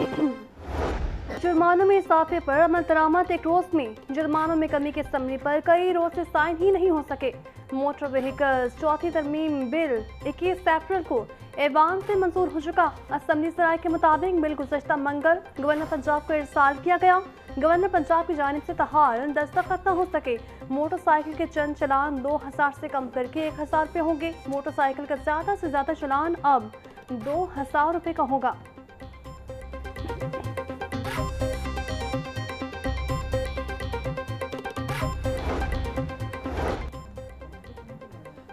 जुर्मानों में इजाफे पर अमल दरामद। एक रोज में जुर्मानों में कमी की असम्बली पर कई रोज से साइन ही नहीं हो सके। मोटर व्हीकल्स चौथी तरमीम बिल 21 अप्रैल को ऐवान से मंजूर हो चुका। असम्बली से राय के मुताबिक बिल गुज़श्ता मंगल गवर्नर पंजाब को इरसाल किया गया। गवर्नर पंजाब की जानिब से तहार दस्तखत न हो सके। मोटरसाइकिल के चंद चलान 2000 से कम करके 1000 रुपये होंगे। मोटरसाइकिल का ज्यादा से ज्यादा चलान अब 2000 रुपये का होगा।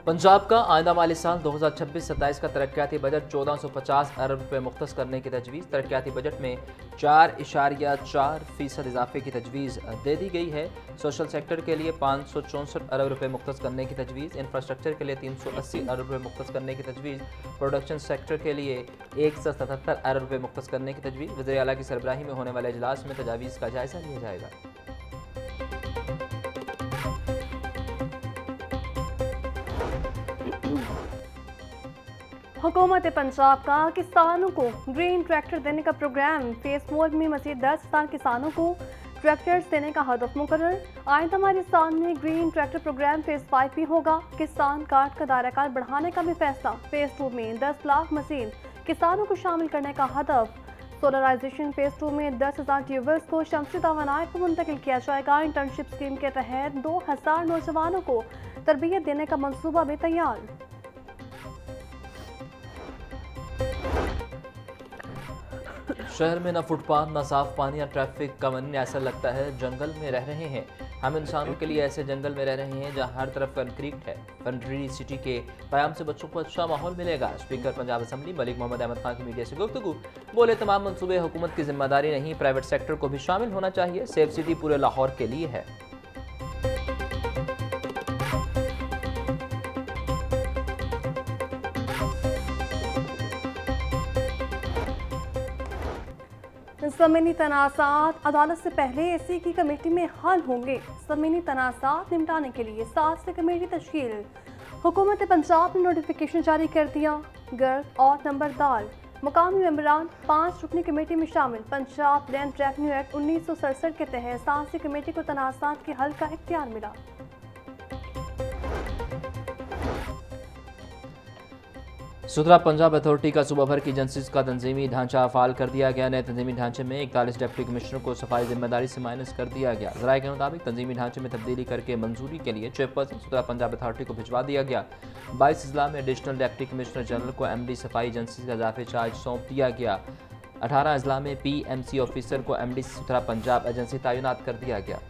पंजाब का आइंदा माली साल 2026-27 का तरक्याती बजट 1450 अरब रुपये मुख्तस करने की तजवीज़। तरक्याती बजट में 4.4% इजाफे की तजवीज़ दे दी गई है। सोशल सेक्टर के लिए 564 अरब रुपये मुख्तस करने की तजवीज़। इंफ्रास्ट्रक्चर के लिए 380 अरब रुपये मुख्तस करने की तजवीज़। प्रोडक्शन सेक्टर के लिए 177 अरब रुपये मुख्तस करने की तजवीज़। वज़ीर आला की सरबराही में होने वाले इजलास में तजावीज़ का जायज़ा लिया जाएगा। हुकूमत पंजाब का किसानों को ग्रीन ट्रैक्टर देने का प्रोग्राम। फेज 4 में मज़ीद 10,000 किसानों को ट्रैक्टर्स देने का हदफ मुकर्रर। आइंदा माली साल में ग्रीन ट्रैक्टर प्रोग्राम फेज 5 भी होगा। किसान कार्ड का दायरा बढ़ाने का भी फैसला। फेज 2 में 10 लाख मज़ीद किसानों को शामिल करने का हदफ। सोलराइजेशन फेज 2 में 10,000 ट्यूबवेल्स को शमसी तवानाई को मुंतकिल किया जाएगा। इंटर्नशिप स्कीम के तहत 2000 नौजवानों को तरबियत देने का मंसूबा भी तैयार। शहर में न फुटपाथ, न साफ पानी, या ट्रैफिक का मन। ऐसा लगता है जंगल में रह रहे हैं। हम इंसानों के लिए ऐसे जंगल में रह रहे हैं जहां हर तरफ कंक्रीट है। फनरी सिटी के क़याम से बच्चों को अच्छा माहौल मिलेगा। स्पीकर पंजाब असम्बली मलिक मोहम्मद अहमद खान की मीडिया से गुफ्तगू। बोले, तमाम मंसूबे हुकूमत की जिम्मेदारी नहीं, प्राइवेट सेक्टर को भी शामिल होना चाहिए। सेफ सिटी पूरे लाहौर के लिए है। ज़मीनी तनाज़ात अदालत से पहले एसी की कमेटी में हल होंगे। ज़मीनी तनाज़ात निपटाने के लिए 7 से कमेटी तश्कील। हुकूमत पंजाब ने नोटिफिकेशन जारी कर दिया। गर्द और नंबरदार मुकामी मेंबरान 5 रुकनी कमेटी में शामिल। पंजाब लैंड रेवेन्यू एक्ट 1967 के तहत 7 से कमेटी को तनाज़ात के हल का इख्तियार मिला। सुथरा पंजाब अथॉरिटी का सूबा भर की एजेंसीज का तंजीमी ढांचा फाल कर दिया गया। नए तंजीमी ढांचे में 41 डिप्टी कमिश्नर को सफाई जिम्मेदारी से माइनस कर दिया गया। ज़राए के मुताबिक तंजीमी ढांचे में तब्दीली करके मंजूरी के लिए चेयरपर्सन सुथरा पंजाब अथॉरिटी को भिजवा दिया गया। 22 अजला में एडिशनल डिप्टी कमिश्नर जनरल को MD सफाई एजेंसी का इजाफी चार्ज सौंप दिया गया। 18 अजला में PMC ऑफिसर को MD सुथरा पंजाब एजेंसी तैनात कर दिया गया।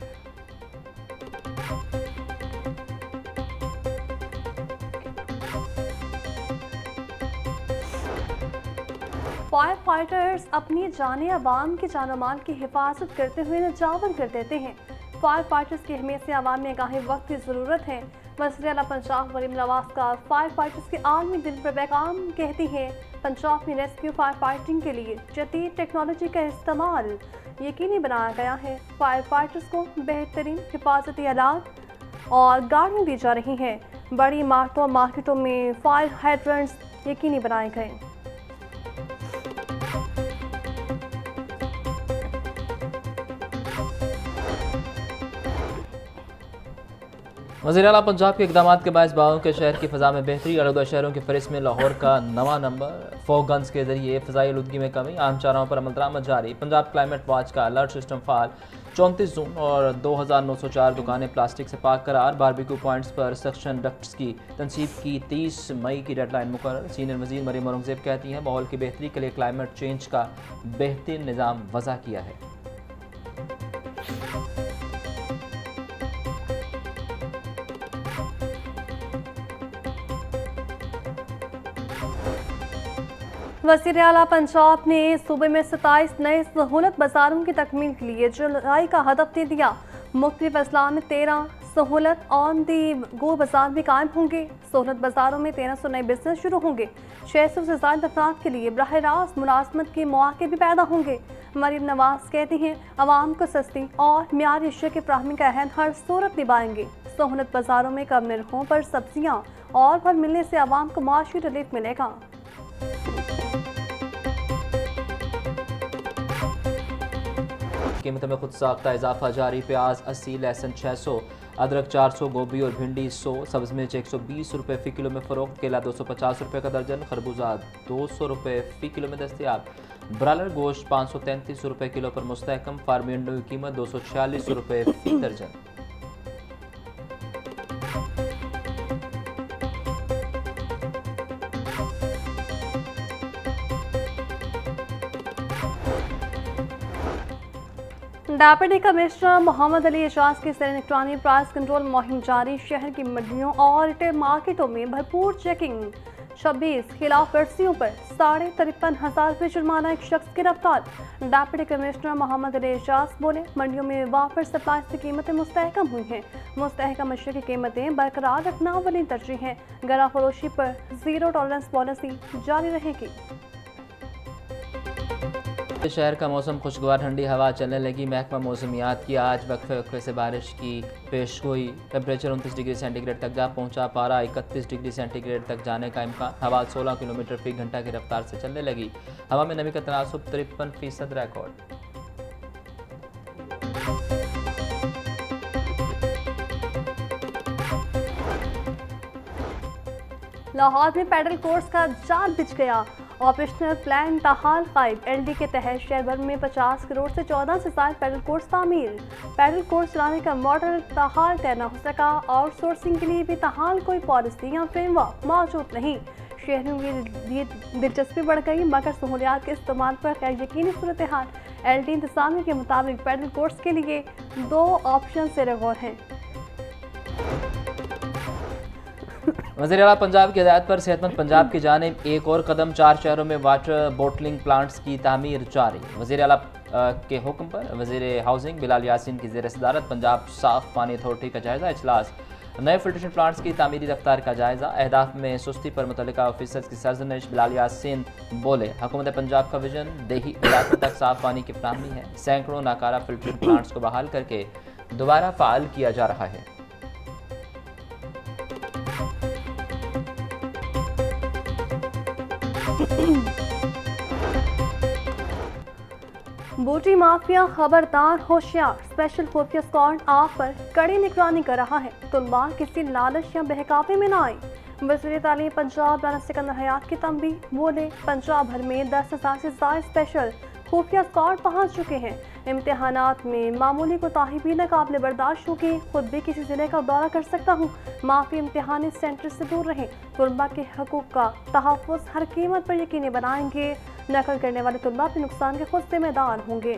फायर फाइटर्स अपनी जाने अवाम की जान माल की हिफाजत करते हुए नजावर कर देते हैं। फायर फाइटर्स की अहमियत से अवाम में गाहे वक्त की ज़रूरत है। वज़ीर आला पंजाब मरीम नवाज का फायर फाइटर्स के आलमी दिन पर पैगाम कहती है, पंजाब में रेस्क्यू फायर फाइटिंग के लिए जदीद टेक्नोलॉजी का इस्तेमाल यकीनी बनाया गया है। फायर फाइटर्स को बेहतरीन हिफाजती आलात और गाड़ियाँ दी जा रही हैं। बड़ी इमारतों और मार्केटों में फायर हाइड्रेंट्स यकीनी बनाए गए। वज़ीर आला पंजाब के इक़दाम के बायस बागों के शहर की फ़ज़ा में बेहतरी। अलग शहरों की फहरिस्त में लाहौर का नवा नंबर। फोक गन्स के जरिए फ़ज़ाई आलूदगी में कमी। आम चाराहों पर अमल दरामद जारी। पंजाब क्लाइमेट वॉच का अलर्ट सिस्टम फाल। 34 जून और 2904 दुकानें प्लास्टिक से पाक करार। बारबेक्यू पॉइंट्स पर सक्शन डक्ट्स की तनसीब की 30 मई की डेडलाइन मुकर्रर। सीनियर वज़ीर मरीम औरंगज़ेब कहती हैं, माहौल की बेहतरी के लिए क्लाइमेट चेंज का बेहतरीन निज़ाम वज़ा किया है। वज़ीर आला पंजाब ने सूबे में 27 नए सहूलत बाजारों की तकमील के लिए जुलाई का हदफ दे दिया। मुख्तलिफ अजला में 13 सहूलत ऑन दी गो बाजार भी कायम होंगे। सहूलत बाजारों में 1300 नए बिजनेस शुरू होंगे। 600 से ज़्यादा अफराद के लिए बराह रास्त मुलाजमत के मौके भी पैदा होंगे। मरीम नवाज कहती हैं, आवाम को सस्ती और मियारी अशिया की फ्राहमी का अहद हर सूरत निभाएंगे। सहूलत बाजारों में कम निर्खों पर सब्जियाँ और फल मिलने से आवाम को माशी रिलीफ मिलेगा। कीमतों में खुद साख्ता इजाफा जारी। प्याज 80, लहसुन 600, अदरक 400, गोभी और भिंडी 100, सब्ज मिर्च 120 रुपये फ़ी किलो में फ़रोख्त। केला 250 रुपये का दर्जन, खरबूजा 200 रुपये फ़ी किलो में दस्तियाब। ब्रायलर गोश्त 533 रुपये किलो पर मुस्तहकम। फार्मी अंडों की कीमत 246 रुपये फ़ी दर्जन। डेप्यूटी कमिश्नर मोहम्मद अली एजाज की सर इलेक्ट्रॉनिक प्राइस कंट्रोल मुहिम जारी। शहर की मंडियों और रिटेल मार्केटों में भरपूर चेकिंग। 26 खिलाफ वर्जियों पर 53,500 रुपये जुर्माना। एक शख्स गिरफ्तार। डेप्यूटी कमिश्नर मोहम्मद अली एजाज बोले, मंडियों में वाफर सप्लाई से कीमतें मुस्तहकम हुई हैं। मुस्तहकम अशिया की कीमतें बरकरार रखना अवलीन तरजीह है। गला फरोशी पर जीरो टॉलरेंस पॉलिसी जारी रहेगी। शहर का मौसम खुशगवार, ठंडी हवा चलने लगी। महकमा मौसमियात की आज वक्फे वक्फे से बारिश की पेशगोई। टेम्परेचर 29 डिग्री सेंटीग्रेड तक जा पहुंचा। पारा 31 डिग्री सेंटीग्रेड तक जाने का इम्कान। हवा 16 किलोमीटर फी घंटा की रफ्तार से चलने लगी। हवा में नमी का तनासुब 53% रिकॉर्ड। लाहौर में पैडल कोर्स का जाल बिछ गया। ऑपरेशनल प्लान ताहाल गायब। एलडी के तहत शहर भर में 50 करोड़ से 14 से ज्यादा पैडल कोर्स तामीर। पैडल कोर्स चलाने का मॉडल ताहाल तैना हो सका। आउटसोर्सिंग के लिए भी ताहाल कोई पॉलिसी या फ्रेमवर्क मौजूद नहीं। शहरों की दिलचस्पी बढ़ गई, मगर सहूलियात के इस्तेमाल पर गैर यकीनी सूरत हाल। एलडी इंतजामिया के मुताबिक पैडल कोर्स के लिए 2 ऑप्शन से गौर हैं। वज़ीर-ए-आला पंजाब की हिदायत पर सेहतमंद पंजाब की जानिब एक और कदम। 4 शहरों में वाटर बोटलिंग प्लांट्स की तामीर जारी। वज़ीर-ए-आला के हुक्म पर वज़ीर हाउसिंग बिलाल यासीन की ज़ेर सदारत पंजाब साफ पानी अथॉरिटी का जायज़ा इजलास। नए फिल्ट्रेशन प्लांट्स की तामीरी रफ्तार का जायज़ा। अहदाफ में सुस्ती पर मुतल्लिका ऑफिसर्स की सरजनिश। बिलाल यासीन बोले, हुकूमत पंजाब का विजन देही इलाकों तक साफ पानी की फराहमी है। सैकड़ों नाकारा फिल्ट्रेशन प्लांट्स को बहाल करके दोबारा फ़ाल किया जा रहा है। बूटी माफिया खबरदार, होशियार। स्पेशल खुफिया स्क्वाड आप पर कड़ी निगरानी कर रहा है। तुलबा किसी लालच या बहकावे में न आए। वज़ीर तालीम पंजाब राना सिकंदर हयात की तंबीह। बोले, पंजाब भर में 10,000 से ज्यादा स्पेशल खुफिया स्क्वाड पहुंच चुके हैं। इम्तिहानात में मामूली कोताही भी नाकाबिले बर्दाश्त होगी। खुद भी किसी जिले का दौरा कर सकता हूँ। माफी इम्तिहानी सेंटर से दूर रहें। तुलबा के हकूक का तहफ़्फ़ुज़ हर कीमत पर यकीनी बनाएंगे। नकल करने वाले तुलबा के नुकसान के खुद जिम्मेदार होंगे।